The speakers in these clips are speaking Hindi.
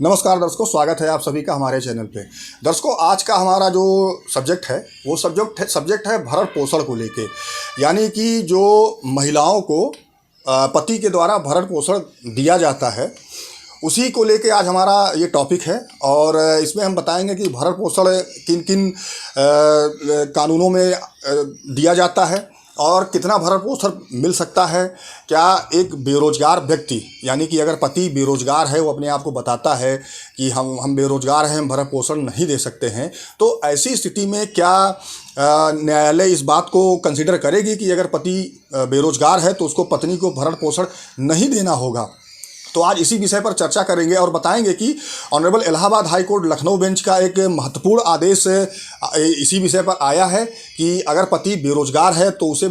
नमस्कार दर्शकों, स्वागत है आप सभी का हमारे चैनल पे। दर्शकों, आज का हमारा जो सब्जेक्ट है वो सब्जेक्ट है भरण पोषण को लेके। यानी कि जो महिलाओं को पति के द्वारा भरण पोषण दिया जाता है, उसी को लेके आज हमारा ये टॉपिक है। और इसमें हम बताएंगे कि भरण पोषण किन किन कानूनों में दिया जाता है और कितना भरण पोषण मिल सकता है। क्या एक बेरोजगार व्यक्ति, यानी कि अगर पति बेरोजगार है, वो अपने आप को बताता है कि हम बेरोजगार हैं, हम भरण पोषण नहीं दे सकते हैं, तो ऐसी स्थिति में क्या न्यायालय इस बात को कंसिडर करेगी कि अगर पति बेरोजगार है तो उसको पत्नी को भरण पोषण नहीं देना होगा। तो आज इसी विषय पर चर्चा करेंगे और बताएंगे कि honourable Allahabad high court Lucknow bench का एक महत्वपूर्ण आदेश इसी विषय पर आया है कि अगर पति बेरोजगार है तो उसे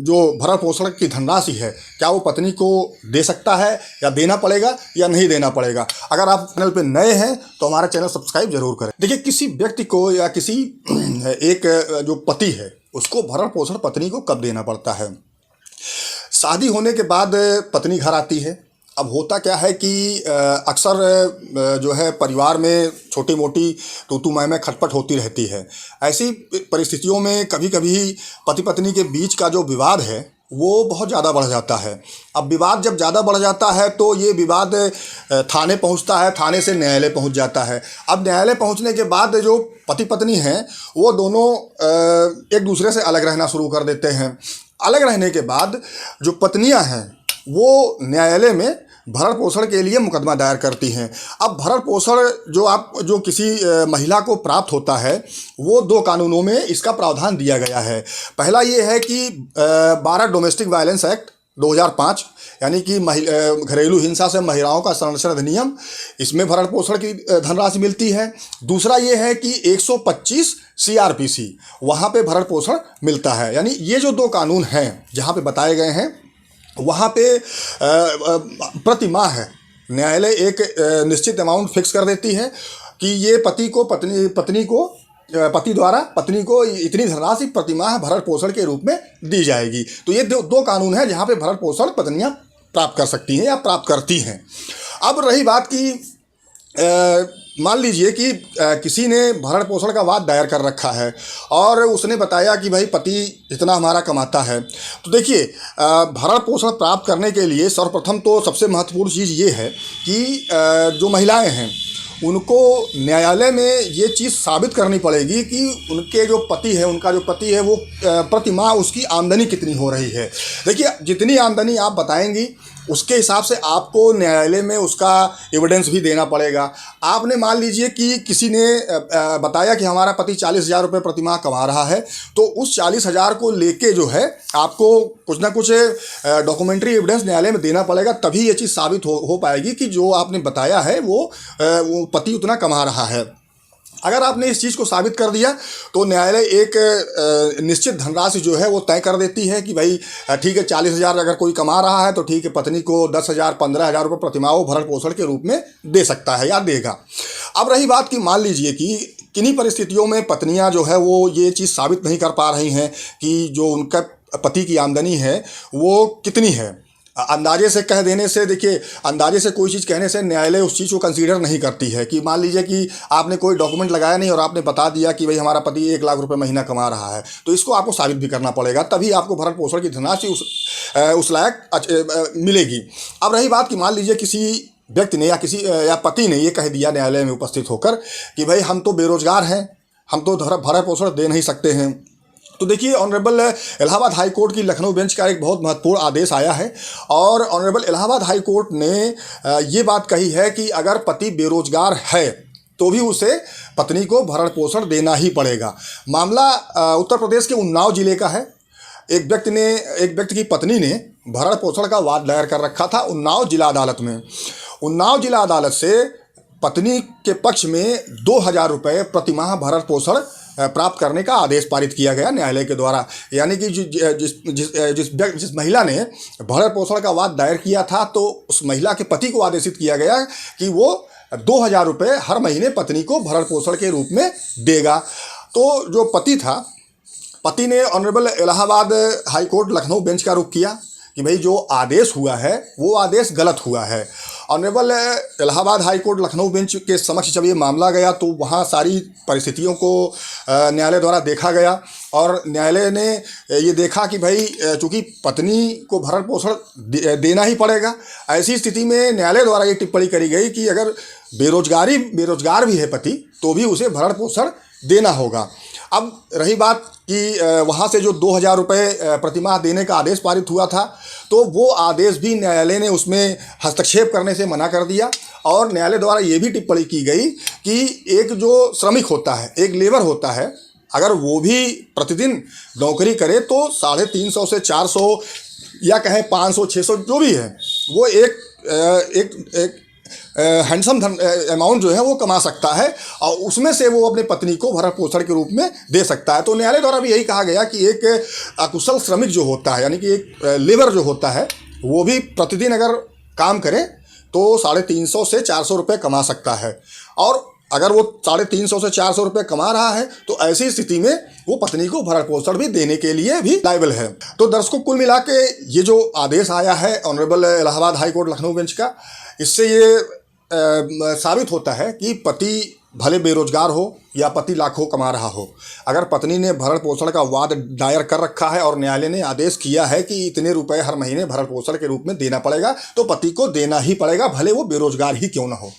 जो भरण पोषण की धनराशि है, क्या वो पत्नी को दे सकता है या देना पड़ेगा या नहीं देना पड़ेगा। अगर आप चैनल पे नए हैं तो हमारा चैनल सब्सक्राइब जरूर करें। देखिए, किसी व्यक्ति को या किसी एक जो पति है उसको भरण पोषण पत्नी को कब देना पड़ता है। शादी होने के बाद पत्नी घर आती है। अब होता क्या है कि अक्सर जो है परिवार में छोटी मोटी तू मैं खटपट होती रहती है। ऐसी परिस्थितियों में कभी कभी पति पत्नी के बीच का जो विवाद है वो बहुत ज़्यादा बढ़ जाता है। अब विवाद जब ज़्यादा बढ़ जाता है तो ये विवाद थाने पहुंचता है, थाने से न्यायालय पहुंच जाता है। अब न्यायालय पहुंचने के बाद जो पति पत्नी हैं वो दोनों एक दूसरे से अलग रहना शुरू कर देते हैं। अलग रहने के बाद जो पत्नियां हैं वो न्यायालय में भरण पोषण के लिए मुकदमा दायर करती हैं। अब भरण पोषण जो किसी महिला को प्राप्त होता है वो दो कानूनों में इसका प्रावधान दिया गया है। पहला ये है कि 12 डोमेस्टिक वायलेंस एक्ट 2005, यानी कि घरेलू हिंसा से महिलाओं का संरक्षण अधिनियम, इसमें भरण पोषण की धनराशि मिलती है। दूसरा ये है कि 125 CRPC, वहाँ पे भरण पोषण मिलता है। यानी ये जो दो कानून हैं जहाँ पे बताए गए हैं, वहाँ पे प्रति माह न्यायालय एक निश्चित अमाउंट फिक्स कर देती है कि ये पति द्वारा पत्नी को इतनी धनराशि प्रति माह भरण पोषण के रूप में दी जाएगी। तो ये दो कानून हैं जहाँ पे भरण पोषण पत्नियाँ प्राप्त कर सकती हैं या प्राप्त करती हैं। अब रही बात कि मान लीजिए कि किसी ने भरण पोषण का वाद दायर कर रखा है और उसने बताया कि भाई पति इतना हमारा कमाता है। तो देखिए, भरण पोषण प्राप्त करने के लिए सर्वप्रथम तो सबसे महत्वपूर्ण चीज़ ये है कि जो महिलाएं हैं उनको न्यायालय में ये चीज़ साबित करनी पड़ेगी कि उनका जो पति है वो प्रति माह उसकी आमदनी कितनी हो रही है। देखिए, जितनी आमदनी आप बताएंगी उसके हिसाब से आपको न्यायालय में उसका एविडेंस भी देना पड़ेगा। आपने मान लीजिए कि किसी ने बताया कि हमारा पति 40,000 रुपये प्रति माह कमा रहा है, तो उस 40,000 को लेके जो है आपको कुछ ना कुछ डॉक्यूमेंट्री एविडेंस न्यायालय में देना पड़ेगा, तभी ये चीज़ साबित हो पाएगी कि जो आपने बताया है वो पति उतना कमा रहा है। अगर आपने इस चीज़ को साबित कर दिया तो न्यायालय एक निश्चित धनराशि जो है वो तय कर देती है कि भाई ठीक है, 40,000 अगर कोई कमा रहा है तो ठीक है, पत्नी को 10,000 15,000 रुपये प्रतिमाह भरण पोषण के रूप में दे सकता है या देगा। अब रही बात कि मान लीजिए कि किन्हीं परिस्थितियों में पत्नियां जो है वो ये चीज़ साबित नहीं कर पा रही हैं कि जो उनका पति की आमदनी है वो कितनी है। अंदाजे से कह देने से, देखिए, अंदाजे से कोई चीज़ कहने से न्यायालय उस चीज़ को कंसीडर नहीं करती है। कि मान लीजिए कि आपने कोई डॉक्यूमेंट लगाया नहीं और आपने बता दिया कि भाई हमारा पति 1 लाख रुपए महीना कमा रहा है, तो इसको आपको साबित भी करना पड़ेगा, तभी आपको भरण पोषण की धनराशि उस लायक मिलेगी। अब रही बात कि मान लीजिए किसी व्यक्ति ने या पति ने ये कह दिया न्यायालय में उपस्थित होकर कि भाई हम तो बेरोजगार हैं, हम तो भरण पोषण दे नहीं सकते हैं। तो देखिए, ऑनरेबल इलाहाबाद हाई कोर्ट की लखनऊ बेंच का एक बहुत महत्वपूर्ण आदेश आया है और ऑनरेबल इलाहाबाद हाई कोर्ट ने ये बात कही है कि अगर पति बेरोजगार है तो भी उसे पत्नी को भरण पोषण देना ही पड़ेगा। मामला उत्तर प्रदेश के उन्नाव जिले का है। एक व्यक्ति की पत्नी ने भरण पोषण का वाद दायर कर रखा था उन्नाव जिला अदालत में। उन्नाव जिला अदालत से पत्नी के पक्ष में 2,000 रुपये प्रतिमाह भरण पोषण प्राप्त करने का आदेश पारित किया गया न्यायालय के द्वारा। यानी कि जिस महिला ने भरण पोषण का वाद दायर किया था तो उस महिला के पति को आदेशित किया गया कि वो 2,000 रुपये हर महीने पत्नी को भरण पोषण के रूप में देगा। तो जो पति ने honourable Allahabad high court Lucknow bench का रुख किया कि भाई जो आदेश हुआ है वो आदेश गलत हुआ है honourable Allahabad high court Lucknow bench के समक्ष जब ये मामला गया तो वहाँ सारी परिस्थितियों को न्यायालय द्वारा देखा गया और न्यायालय ने ये देखा कि भाई चूँकि पत्नी को भरण पोषण देना ही पड़ेगा, ऐसी स्थिति में न्यायालय द्वारा ये टिप्पणी करी गई कि अगर बेरोजगार भी है पति तो भी उसे भरण पोषण देना होगा। अब रही बात कि वहाँ से जो 2,000 रुपये प्रतिमाह देने का आदेश पारित हुआ था, तो वो आदेश भी न्यायालय ने उसमें हस्तक्षेप करने से मना कर दिया और न्यायालय द्वारा ये भी टिप्पणी की गई कि एक जो श्रमिक होता है, एक लेबर होता है, अगर वो भी प्रतिदिन नौकरी करे तो 350 से 400 या कहें 500 600 जो भी है वो एक हैंडसम अमाउंट जो है वो कमा सकता है और उसमें से वो अपने पत्नी को भरण पोषण के रूप में दे सकता है। तो न्यायालय द्वारा भी यही कहा गया कि एक अकुशल श्रमिक जो होता है, यानी कि एक लेबर जो होता है, वो भी प्रतिदिन अगर काम करे तो 350 से 400 रुपये कमा सकता है और अगर वो 350 से 400 रुपये कमा रहा है तो ऐसी स्थिति में वो पत्नी को भरण पोषण भी देने के लिए भी लायबल है। तो दर्शकों, कुल मिला के ये जो आदेश आया है honourable Allahabad high court Lucknow bench का, इससे ये साबित होता है कि पति भले बेरोजगार हो या पति लाखों कमा रहा हो, अगर पत्नी ने भरण पोषण का वाद दायर कर रखा है और न्यायालय ने आदेश किया है कि इतने रुपए हर महीने भरण पोषण के रूप में देना पड़ेगा, तो पति को देना ही पड़ेगा, भले वो बेरोजगार ही क्यों ना हो।